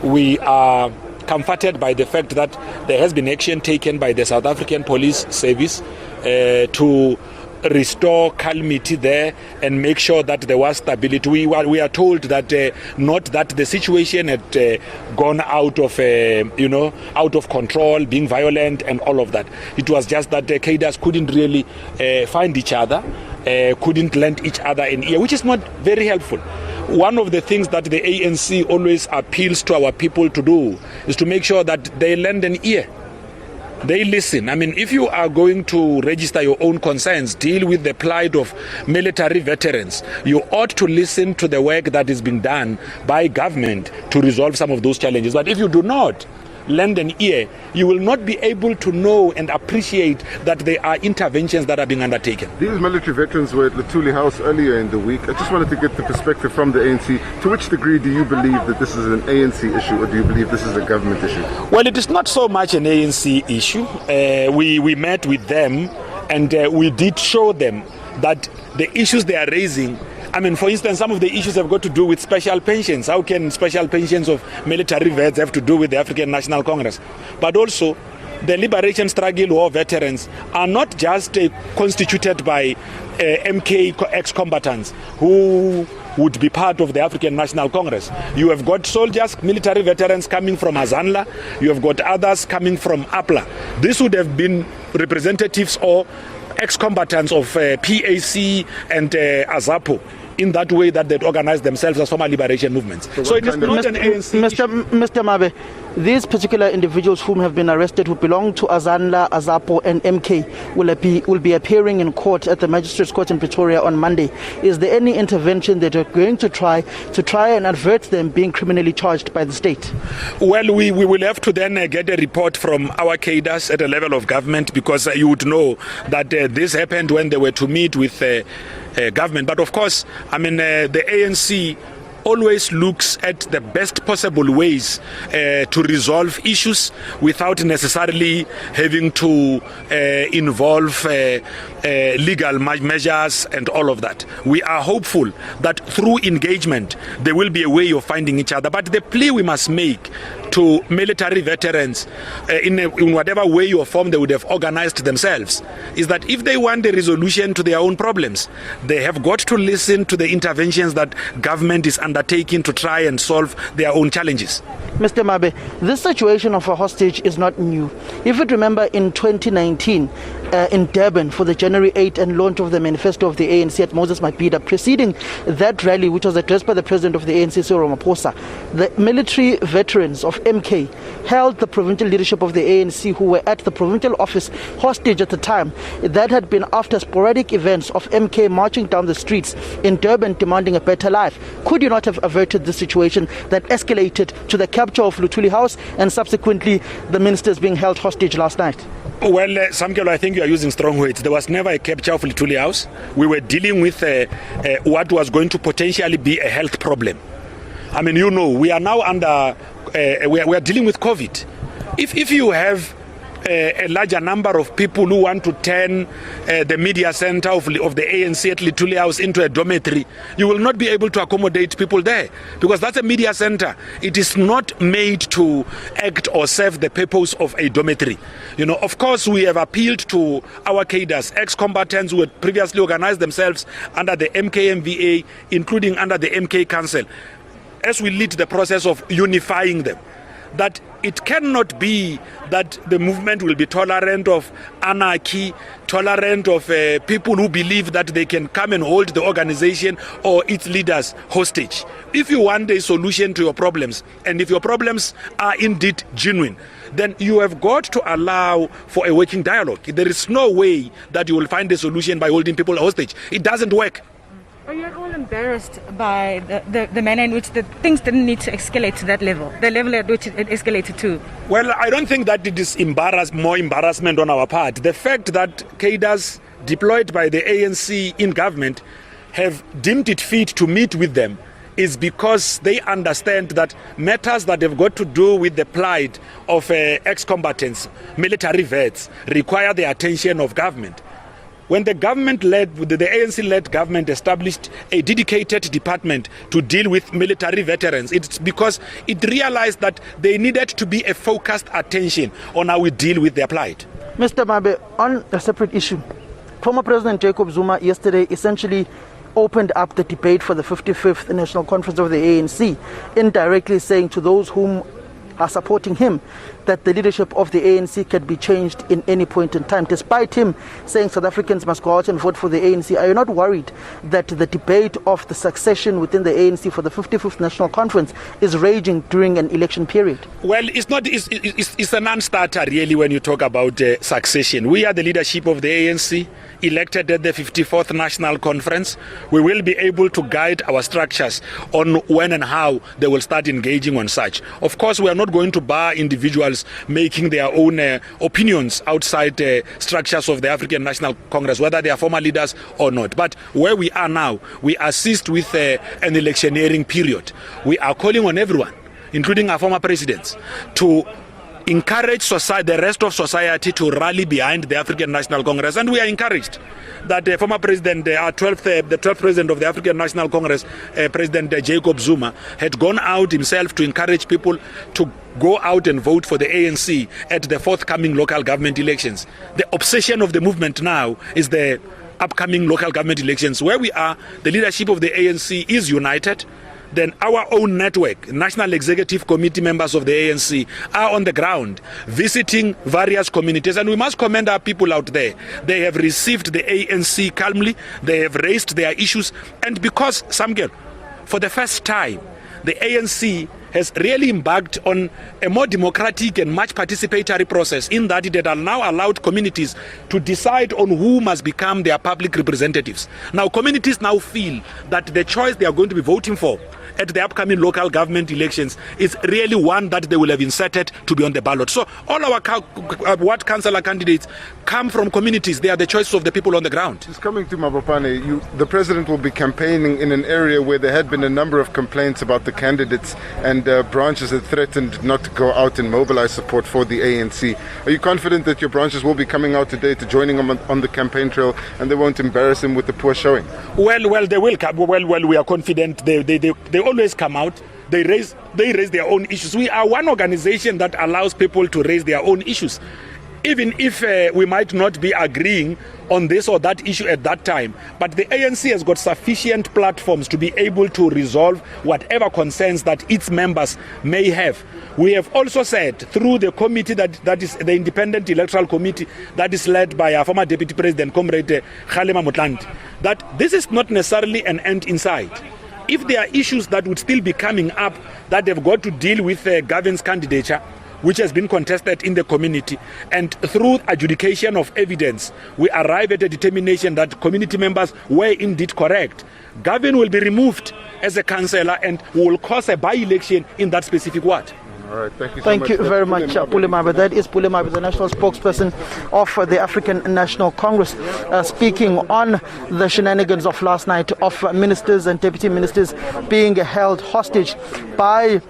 we are comforted by the fact that there has been action taken by the South African Police Service to restore calmity there and make sure that there was stability. We are told that not that the situation had gone out of out of control, being violent and all of that. It was just that the cadres couldn't really find each other, couldn't lend each other an ear, which is not very helpful. One of the things that the ANC always appeals to our people to do is to make sure that they lend an ear. They listen. I mean, if you are going to register your own concerns, deal with the plight of military veterans, you ought to listen to the work that is being done by government to resolve some of those challenges. But if you do not lend an ear, you will not be able to know and appreciate that there are interventions that are being undertaken. These military veterans were at Lutuli House earlier in the week. I just wanted to get the perspective from the ANC. To which degree do you believe that this is an ANC issue, or do you believe this is a government issue? Well, it is not so much an ANC issue. We met with them and we did show them that the issues they are raising, I mean, for instance, some of the issues have got to do with special pensions. How can special pensions of military vets have to do with the African National Congress? But also, the liberation struggle war veterans are not just constituted by MK ex-combatants who would be part of the African National Congress. You have got soldiers, military veterans coming from Azanla. You have got others coming from APLA. This would have been representatives or ex-combatants of PAC and AZAPO, in that way that they'd organize themselves as former liberation movements. So it is not an ANC Mr. Mabe, these particular individuals whom have been arrested, who belong to Azanla, AZAPO and MK, will be appearing in court at the Magistrates Court in Pretoria on Monday. Is there any intervention that you're going to try and avert them being criminally charged by the state? Well, we will have to then get a report from our cadres at the level of government, because you would know that this happened when they were to meet with government. But of course, I mean, the ANC always looks at the best possible ways to resolve issues without necessarily having to involve legal measures and all of that. We are hopeful that through engagement there will be a way of finding each other. But the plea we must make to military veterans, in whatever way or form they would have organized themselves, is that if they want a resolution to their own problems, they have got to listen to the interventions that government is undertaking to try and solve their own challenges. Mr. Mabe, this situation of a hostage is not new. If you remember, in 2019, in Durban, for the January 8 and launch of the manifesto of the ANC at Moses Mabhida, preceding that rally, which was addressed by the president of the ANC, Cyril Ramaphosa, the military veterans of MK held the provincial leadership of the ANC, who were at the provincial office, hostage at the time. That had been after sporadic events of MK marching down the streets in Durban demanding a better life. Could you not have averted the situation that escalated to the capture of Lutuli House and subsequently the ministers being held hostage last night? Well, Samkelo, I think you are using strong words. There was never a capture of Lutuli House. We were dealing with what was going to potentially be a health problem. I mean, you know, we are now under, we are dealing with COVID. If you have a larger number of people who want to turn the media center of the ANC at Lutuli House into a dormitory, you will not be able to accommodate people there, because that's a media center. It is not made to act or serve the purpose of a dormitory. You know, of course, we have appealed to our cadres, ex-combatants who had previously organized themselves under the MKMVA, including under the MK Council, as we lead the process of unifying them, that it cannot be that the movement will be tolerant of anarchy, tolerant of people who believe that they can come and hold the organization or its leaders hostage. If you want a solution to your problems, and if your problems are indeed genuine, then you have got to allow for a working dialogue. There is no way that you will find a solution by holding people hostage. It doesn't work. Are you all embarrassed by the manner in which the things didn't need to escalate to that level, the level at which it escalated to? Well, I don't think that it is more embarrassment on our part. The fact that cadres deployed by the ANC in government have deemed it fit to meet with them is because they understand that matters that have got to do with the plight of ex-combatants, military vets, require the attention of government. when the ANC-led government established a dedicated department to deal with military veterans, it's because it realized that there needed to be a focused attention on how we deal with their plight. Mr. Mabe, on a separate issue, former President Jacob Zuma yesterday essentially opened up the debate for the 55th National Conference of the ANC, indirectly saying to those whom are supporting him that the leadership of the ANC can be changed in any point in time, despite him saying South Africans must go out and vote for the ANC. Are you not worried that the debate of the succession within the ANC for the 55th National Conference is raging during an election period? Well, it's a non-starter really when you talk about succession. We are the leadership of the ANC, elected at the 54th National Conference. We will be able to guide our structures on when and how they will start engaging on such. Of course, we are not going to bar individuals making their own opinions outside the structures of the African National Congress, whether they are former leaders or not. But where we are now, we assist with an electioneering period. We are calling on everyone, including our former presidents, to encourage the rest of society to rally behind the African National Congress. And we are encouraged that the former president, the 12th president of the African National Congress, President Jacob Zuma, had gone out himself to encourage people to go out and vote for the ANC at the forthcoming local government elections. The obsession of the movement now is the upcoming local government elections. Where we are, the leadership of the ANC is united. Then our own network, National Executive Committee members of the ANC, are on the ground visiting various communities, and we must commend our people out there. They have received the ANC calmly, they have raised their issues, and because, Samgel, for the first time, the ANC has really embarked on a more democratic and much participatory process, in that it had now allowed communities to decide on who must become their public representatives. Now, communities now feel that the choice they are going to be voting for at the upcoming local government elections is really one that they will have inserted to be on the ballot. So all our ward councillor candidates come from communities. They are the choices of the people on the ground. Just coming to Mabopane, the president will be campaigning in an area where there had been a number of complaints about the candidates, and branches had threatened not to go out and mobilize support for the ANC. Are you confident that your branches will be coming out today to joining him on the campaign trail, and they won't embarrass him with the poor showing? Well, they will come. Well, we are confident. They always come out. They raise their own issues. We are one organization that allows people to raise their own issues, even if we might not be agreeing on this or that issue at that time. But the ANC has got sufficient platforms to be able to resolve whatever concerns that its members may have. We have also said through the committee that is the Independent Electoral Committee that is led by our former Deputy President, Comrade Kgalema Motlanthe, that this is not necessarily an end in sight. If there are issues that would still be coming up that they've got to deal with Gavin's candidature, which has been contested in the community, and through adjudication of evidence, we arrive at a determination that community members were indeed correct, Gavin will be removed as a councillor and will cause a by-election in that specific ward. All right, thank you so much. Thank you very much, Pule Mabe. That is Pule Mabe, the national spokesperson of the African National Congress, speaking on the shenanigans of last night of ministers and deputy ministers being held hostage by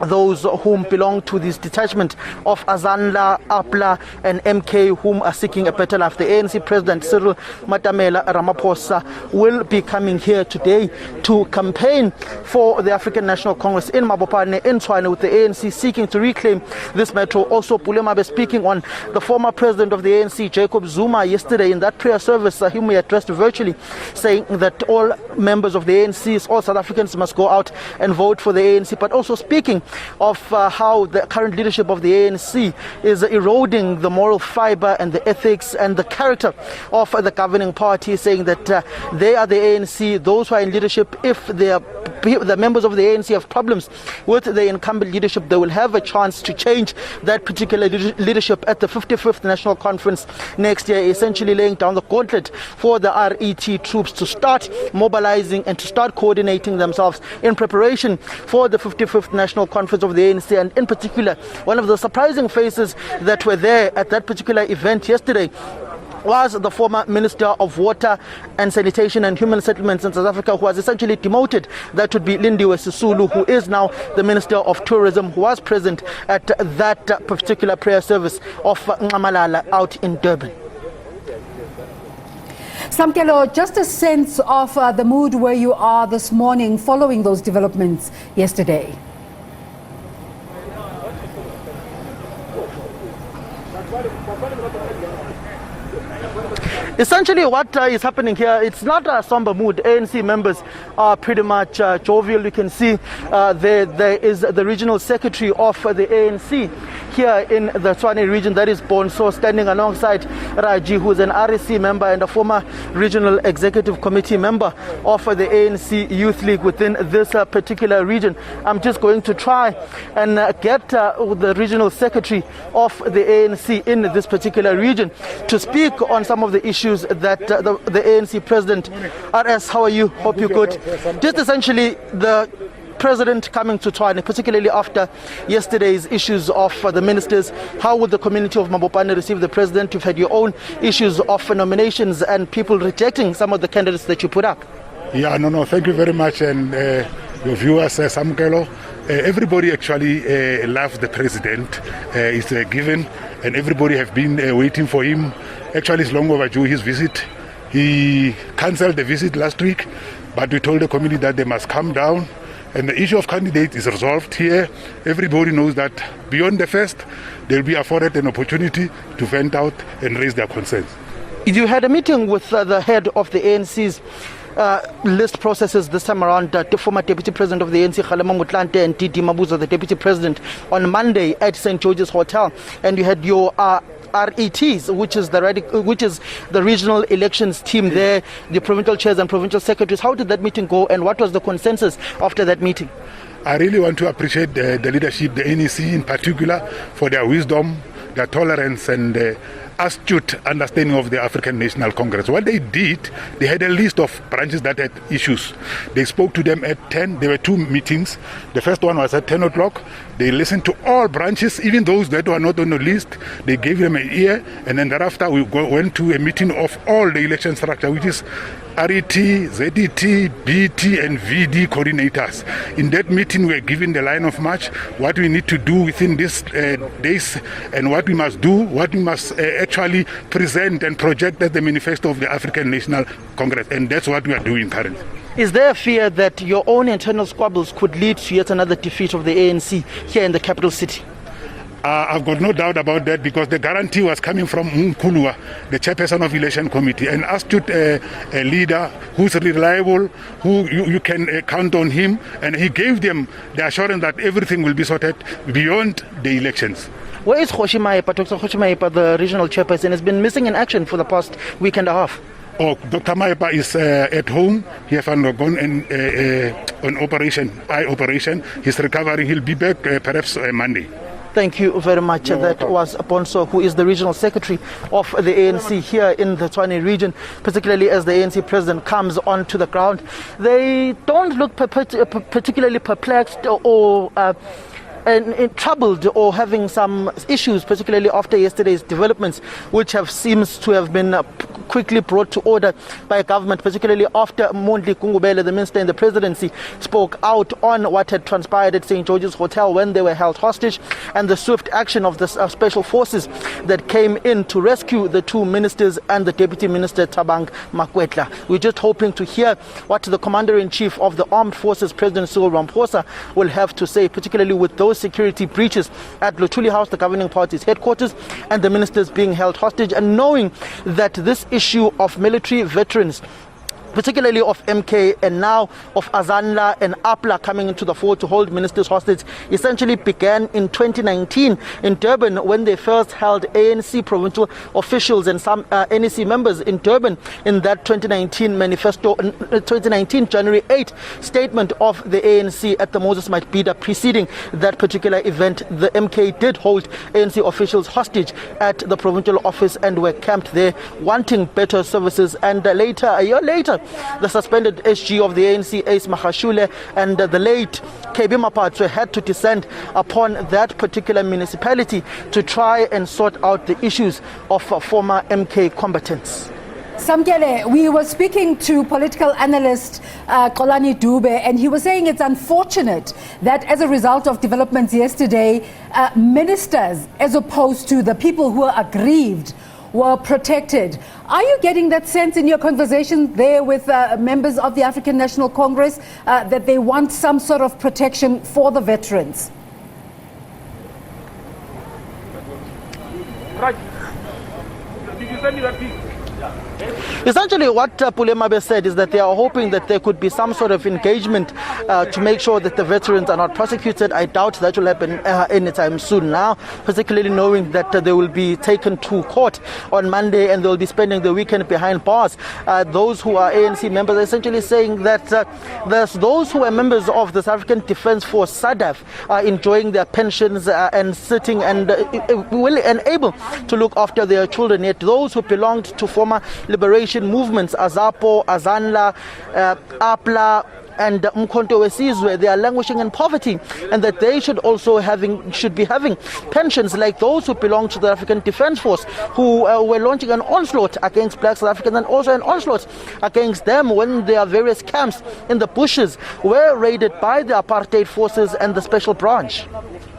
those whom belong to this detachment of Azanla, Apla and MK, whom are seeking a better life. The ANC President Cyril Matamela Ramaphosa will be coming here today to campaign for the African National Congress in Mabopane, in Tshwane, with the ANC seeking to reclaim this metro. Also, Pule Mabe speaking on the former president of the ANC, Jacob Zuma, yesterday in that prayer service, whom he addressed virtually, saying that all members of the ANC, all South Africans must go out and vote for the ANC, but also speaking of how the current leadership of the ANC is eroding the moral fiber and the ethics and the character of the governing party, saying that they are the ANC, those who are in leadership, if they are the members of the ANC have problems with the incumbent leadership, they will have a chance to change that particular leadership at the 55th National Conference next year, essentially laying down the gauntlet for the RET troops to start mobilizing and to start coordinating themselves in preparation for the 55th National Conference of the ANC. And in particular, one of the surprising faces that were there at that particular event yesterday was the former Minister of Water and Sanitation and Human Settlements in South Africa, who was essentially demoted. That would be Lindiwe Sisulu, who is now the Minister of Tourism, who was present at that particular prayer service of Nxamalala out in Durban. Samkelo, just a sense of the mood where you are this morning following those developments yesterday. Essentially, what is happening here, it's not a somber mood. ANC members are pretty much jovial. You can see there is the regional secretary of the ANC here in the Tshwane region, that is Bonso, standing alongside Raji, who's an REC member and a former regional executive committee member of the ANC Youth League within this particular region. I'm just going to try and get the regional secretary of the ANC in this particular region to speak on some of the issues that the ANC president, RS, how are you? Hope you're good. Just essentially the president coming to Tshwane, particularly after yesterday's issues of the ministers. How would the community of Mabopane receive the president? You've had your own issues of nominations and people rejecting some of the candidates that you put up. Yeah, no, thank you very much. And your viewers, Samkelo, everybody actually loves the president. It's a given, and everybody have been waiting for him. Actually, it's long overdue, his visit. He cancelled the visit last week, but we told the community that they must calm down. And the issue of candidate is resolved here. Everybody knows that beyond the first, they'll be afforded an opportunity to vent out and raise their concerns. You had a meeting with the head of the ANC's list processes this time around, the former deputy president of the ANC, Kgalema Motlanthe, and Titi Mabuza, the deputy president, on Monday at St. George's Hotel. And you had your RETs, which is the regional elections team there, the provincial chairs and provincial secretaries. How did that meeting go, and what was the consensus after that meeting? I really want to appreciate the leadership, the NEC in particular, for their wisdom, their tolerance, and astute understanding of the African National Congress. What they did, they had a list of branches that had issues. They spoke to them at 10. There were two meetings. The first one was at 10 o'clock. They listened to all branches, even those that were not on the list. They gave them an ear, and then thereafter we went to a meeting of all the election structure, which is RET, ZET, BT, and VD coordinators. In that meeting, we were given the line of march, what we need to do within these days, and what we must do, what we must actually present and project as the manifesto of the African National Congress. And that's what we are doing currently. Is there a fear that your own internal squabbles could lead to yet another defeat of the ANC here in the capital city? I've got no doubt about that, because the guarantee was coming from Mkulua, the chairperson of election committee, an astute a leader who's reliable, who you can count on him, and he gave them the assurance that everything will be sorted beyond the elections. Where is Dr. Maeba, the regional chairperson, has been missing in action for the past week and a half? Oh, Dr. Maeba is at home. He has undergone an eye operation. He's recovering. He'll be back perhaps Monday. Thank you very much. That was Bonso, who is the regional secretary of the ANC here in the Tshwane region, particularly as the ANC president comes onto the ground. They don't look particularly perplexed or troubled or having some issues, particularly after yesterday's developments, which seems to have been quickly brought to order by government, particularly after Mondli Kungubele, the minister in the presidency, spoke out on what had transpired at St. George's Hotel when they were held hostage, and the swift action of the special forces that came in to rescue the two ministers and the deputy minister Thabang Makwetla. We're just hoping to hear what the commander-in-chief of the armed forces, President Cyril Ramaphosa, will have to say, particularly with those security breaches at Luthuli House, the governing party's headquarters, and the ministers being held hostage, and knowing that this issue of military veterans, particularly of MK and now of Azanla and APLA coming into the fore to hold ministers hostage, essentially began in 2019 in Durban, when they first held ANC provincial officials and some NEC members in Durban in that 2019 manifesto, 2019 January 8 statement of the ANC at the Moses Mabhida. Preceding that particular event, the MK did hold ANC officials hostage at the provincial office and were camped there wanting better services. And later, a year later, the suspended SG of the ANC, Ace Mahashule, and the late KB Mapatswe had to descend upon that particular municipality to try and sort out the issues of former MK combatants. Samkele, we were speaking to political analyst Kolani Dube, and he was saying it's unfortunate that as a result of developments yesterday, ministers, as opposed to the people who are aggrieved, were protected. Are you getting that sense in your conversation there with members of the African National Congress that they want some sort of protection for the veterans? Right. Essentially, what Pule Mabe said is that they are hoping that there could be some sort of engagement to make sure that the veterans are not prosecuted. I doubt that will happen anytime soon now, particularly knowing that they will be taken to court on Monday and they'll be spending the weekend behind bars. Those who are ANC members are essentially saying that those who are members of the South African Defence Force, SADF, are enjoying their pensions and sitting and willing and able to look after their children. Yet those who belonged to former liberation movements, Azapo, Azanla, Apla, and Mkhonto Wesizwe, they are languishing in poverty, and that they should be having pensions like those who belong to the African Defence Force, who were launching an onslaught against black South Africans and also an onslaught against them when their various camps in the bushes were raided by the apartheid forces and the special branch.